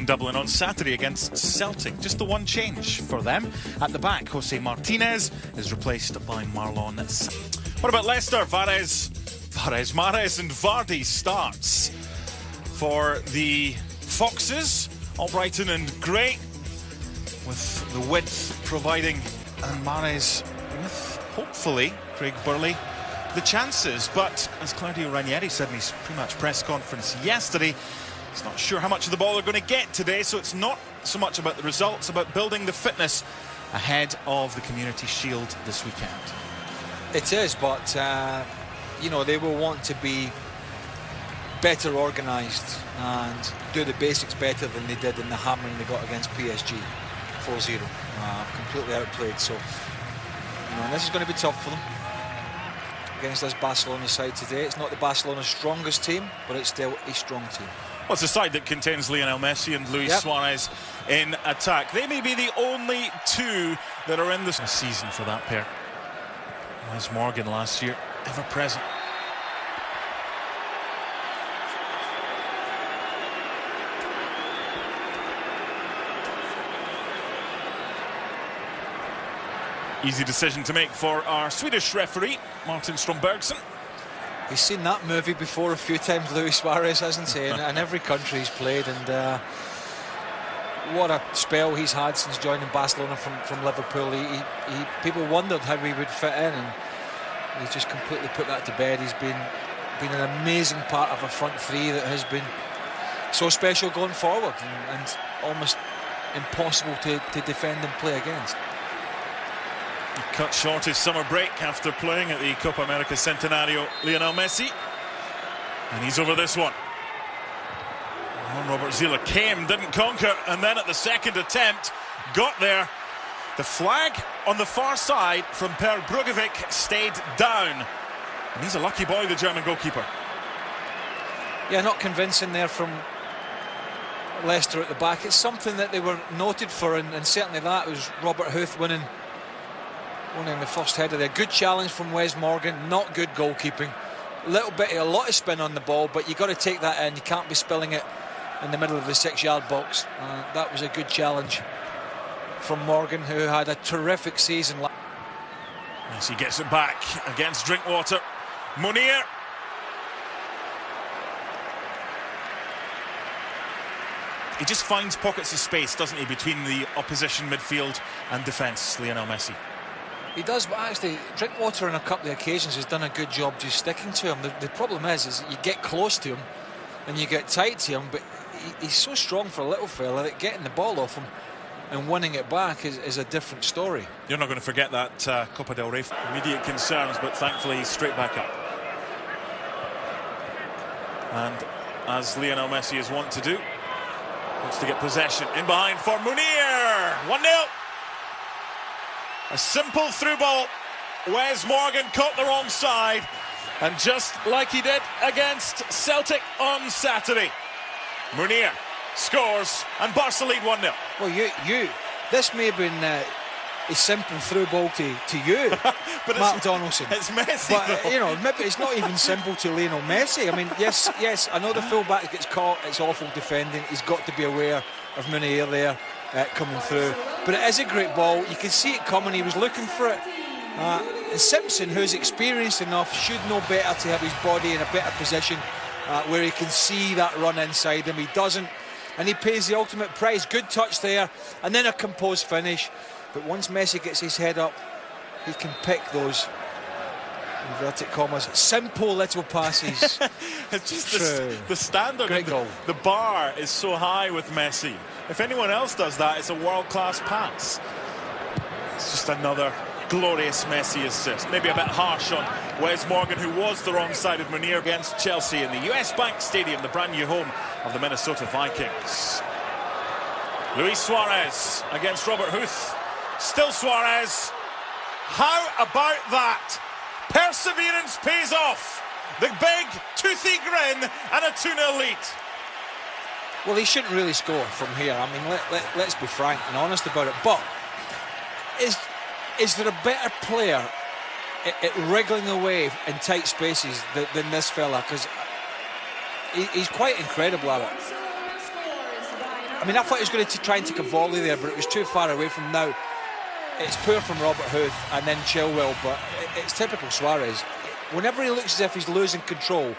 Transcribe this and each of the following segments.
Dublin on Saturday against Celtic. Just the one change for them. At the back, Jose Martinez is replaced by Marlon. What about Leicester? Mahrez and Vardy starts for the Foxes. Albrighton and Gray with the width providing, and Mahrez with, hopefully, Craig Burley the chances. But as Claudio Ranieri said in his pre-match press conference yesterday, he's not sure how much of the ball they're going to get today, so it's not so much about the results, about building the fitness ahead of the Community Shield this weekend. It is, but you know, they will want to be better organised and do the basics better than they did in the hammering they got against PSG 4-0. Completely outplayed, so you know, and this is going to be tough for them against this Barcelona side today. It's not the Barcelona's strongest team, but it's still a strong team. Well, it's a side that contains Lionel Messi and Luis Suarez in attack. They may be the only two that are in this season for that pair. Wes Morgan last year, ever present. Easy decision to make for our Swedish referee, Martin Strombergsen. He's seen that movie before a few times, Luis Suarez, hasn't he? In every country he's played, and what a spell he's had since joining Barcelona from Liverpool. People wondered how he would fit in, and he's just completely put that to bed. He's been an amazing part of a front three that has been so special going forward, and almost impossible to defend and play against. He cut short his summer break after playing at the Copa America Centenario, Lionel Messi. And he's over this one. Robert Zieler came, didn't conquer, and then at the second attempt, got there. The flag on the far side from Per Brugovic stayed down. And he's a lucky boy, the German goalkeeper. Yeah, not convincing there from Leicester at the back. It's something that they were noted for, and certainly that was Robert Huth winning the first header there. Good challenge from Wes Morgan, not good goalkeeping. A lot of spin on the ball, but you've got to take that in. You can't be spilling it in the middle of the 6-yard box. That was a good challenge from Morgan, who had a terrific season. Yes, he gets it back against Drinkwater. Munir. He just finds pockets of space, doesn't he, between the opposition midfield and defence, Lionel Messi. He does, but actually Drinkwater on a couple of occasions has done a good job just sticking to him. The problem is you get close to him and you get tight to him, but he's so strong for a little fella that getting the ball off him and winning it back is a different story. You're not going to forget that Copa del Rey. Immediate concerns, but thankfully he's straight back up. And as Lionel Messi is wont to do, wants to get possession. In behind for Munir. 1-0. A simple through ball. Wes Morgan caught the wrong side, and just like he did against Celtic on Saturday, Munir scores and Barca lead 1-0. Well, this may have been a simple through ball to you, but Mark Donaldson. It's Messi, but though. You know, maybe it's not even simple to Lionel Messi. I mean, yes, I know the fullback gets caught. It's awful defending. He's got to be aware of Munir there coming through. But it is a great ball. You can see it coming. He was looking for it. And Simpson, who's experienced enough, should know better to have his body in a better position where he can see that run inside him. He doesn't, and he pays the ultimate price. Good touch there, and then a composed finish. But once Messi gets his head up, he can pick those, inverted commas, simple little passes. It's just the standard. Great goal. The bar is so high with Messi. If anyone else does that, it's a world-class pass. It's just another glorious Messi assist. Maybe a bit harsh on Wes Morgan, who was the wrong side of Munir against Chelsea in the US Bank Stadium, the brand new home of the Minnesota Vikings. Luis Suarez against Robert Huth. Still Suarez. How about that? Perseverance pays off. The big toothy grin and a 2-0 lead. Well, he shouldn't really score from here. I mean, let's be frank and honest about it. But is there a better player at wriggling away in tight spaces than this fella? Because he's quite incredible at it. I mean, I thought he was going to try and take a volley there, but it was too far away from now. It's poor from Robert Huth and then Chilwell, but it's typical Suarez. Whenever he looks as if he's losing control,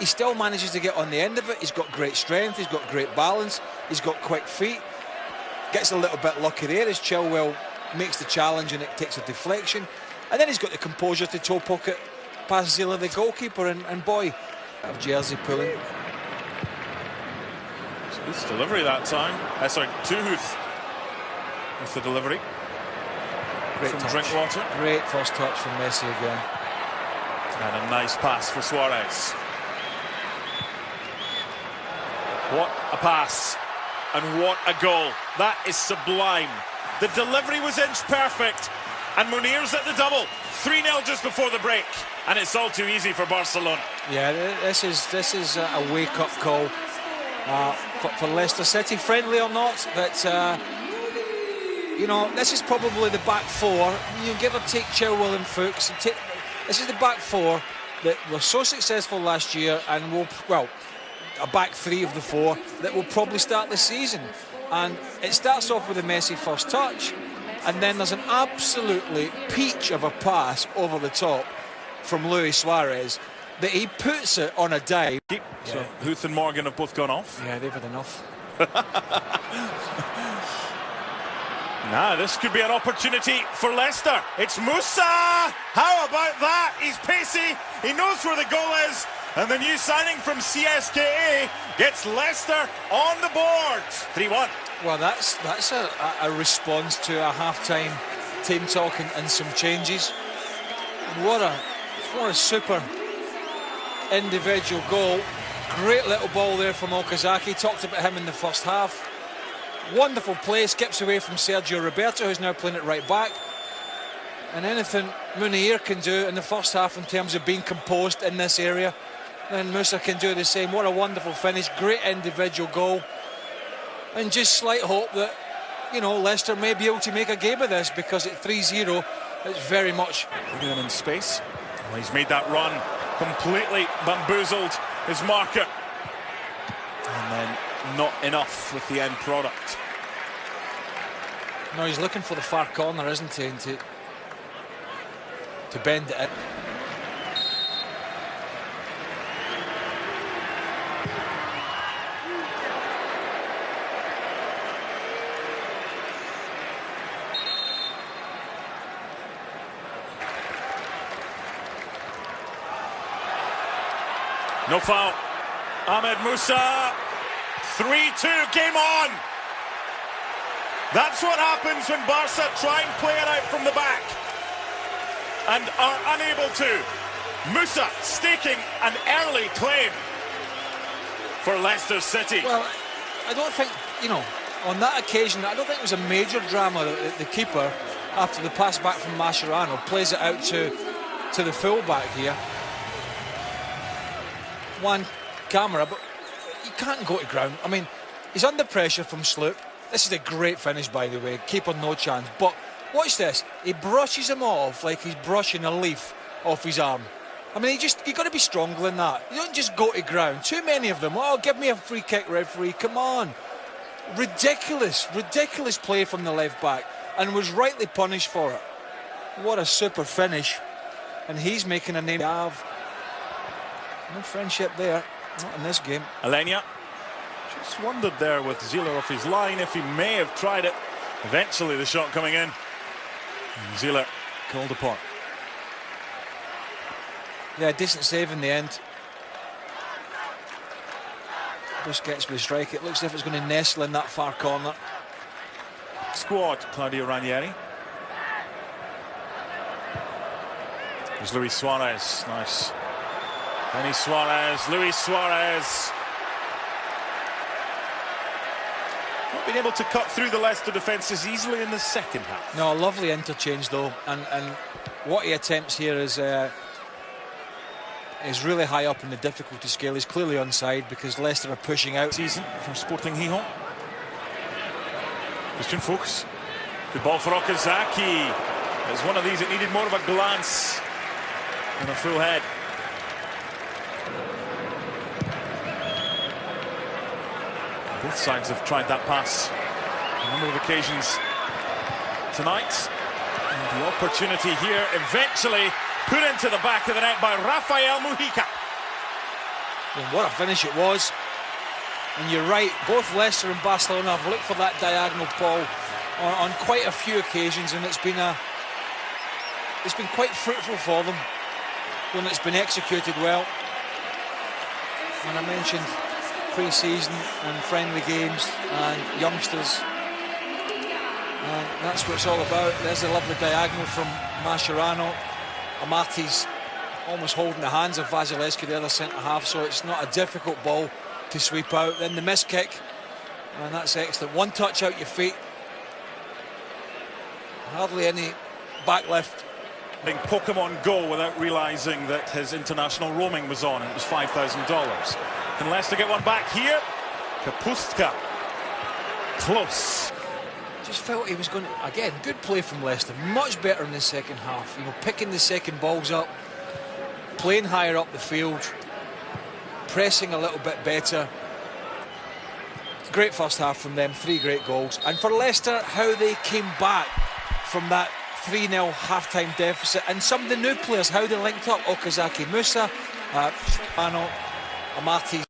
he still manages to get on the end of it. He's got great strength, he's got great balance, he's got quick feet. Gets a little bit lucky there as Chilwell makes the challenge and it takes a deflection. And then he's got the composure to toe poke it past Zila, the goalkeeper, and boy, of jersey pulling. Huth's delivery that time. Sorry, to Huth with the delivery. Great from touch. Drinkwater. Great first touch from Messi again. And a nice pass for Suarez. What a pass. And what a goal. That is sublime. The delivery was inch perfect. And Munir's at the double. 3-0 just before the break. And it's all too easy for Barcelona. Yeah, this is a wake-up call for Leicester City. Friendly or not, but you know, this is probably the back four. You give or take Chilwell and Fuchs. This is the back four that were so successful last year and will, well, a back three of the four that will probably start the season. And it starts off with a Messi first touch, and then there's an absolutely peach of a pass over the top from Luis Suarez that he puts it on a dive. So Huth and Morgan have both gone off. Yeah, they've had enough. Now this could be an opportunity for Leicester. It's Musa. How about that? He's pacey. He knows where the goal is. And the new signing from CSKA gets Leicester on the board. 3-1. Well, that's a response to a half-time team talk and some changes. What a super individual goal. Great little ball there from Okazaki. Talked about him in the first half. Wonderful play. Skips away from Sergio Roberto, who's now playing it right back. And anything Munir can do in the first half in terms of being composed in this area, then Musa can do the same. What a wonderful finish. Great individual goal. And just slight hope that, you know, Leicester may be able to make a game of this, because at 3-0, it's very much. Look at him in space. Well, he's made that run, completely bamboozled his marker. And then not enough with the end product. No, he's looking for the far corner, isn't he? And to bend it in. No foul. Ahmed Musa. 3-2, game on. That's what happens when Barca try and play it out from the back and are unable to. Musa staking an early claim for Leicester City. Well, I don't think, you know, on that occasion, I don't think it was a major drama that the keeper, after the pass back from Mascherano, plays it out to the full-back here. One camera, but you can't go to ground. I mean, he's under pressure from Sloop. This is a great finish, by the way. Keeper no chance. But watch this. He brushes him off like he's brushing a leaf off his arm. I mean, you got to be stronger than that. You don't just go to ground. Too many of them. Oh, give me a free kick, referee. Come on. Ridiculous play from the left back, and was rightly punished for it. What a super finish. And he's making a name. No friendship there. Not in this game. Alenia just wondered there with Zila off his line if he may have tried it. Eventually the shot coming in. And Zila called upon. Yeah, decent save in the end. Busquets with a strike. It looks as if it's going to nestle in that far corner. Squad, Claudio Ranieri. There's Luis Suarez. Nice. Denis Suarez, Luis Suarez. Not been able to cut through the Leicester defences easily in the second half. No, a lovely interchange though, and what he attempts here is really high up in the difficulty scale. He's clearly onside because Leicester are pushing out. Season for Sporting Gijón. Christian Fuchs. Good ball for Okazaki. It's one of these that needed more of a glance than a full head. Both sides have tried that pass on a number of occasions tonight. And the opportunity here eventually put into the back of the net by Rafael Mujica. And what a finish it was. And you're right, both Leicester and Barcelona have looked for that diagonal ball on quite a few occasions, and it's been quite fruitful for them when it's been executed well. And I mentioned pre-season and friendly games and youngsters, and that's what it's all about. There's a lovely diagonal from Mascherano. Amarty's almost holding the hands of Vasilevsky, the other centre-half, so it's not a difficult ball to sweep out. Then the miss kick, and that's excellent. One touch out your feet. Hardly any back lift. Pokemon Go without realising that his international roaming was on, and it was $5,000. Can Leicester get one back here? Kapustka. Close. Just felt he was going to, again, good play from Leicester. Much better in the second half. You know, picking the second balls up, playing higher up the field, pressing a little bit better. Great first half from them, 3 great goals. And for Leicester, how they came back from that 3-0 half-time deficit, and some of the new players, how they linked up. Okazaki Musa, Amarty.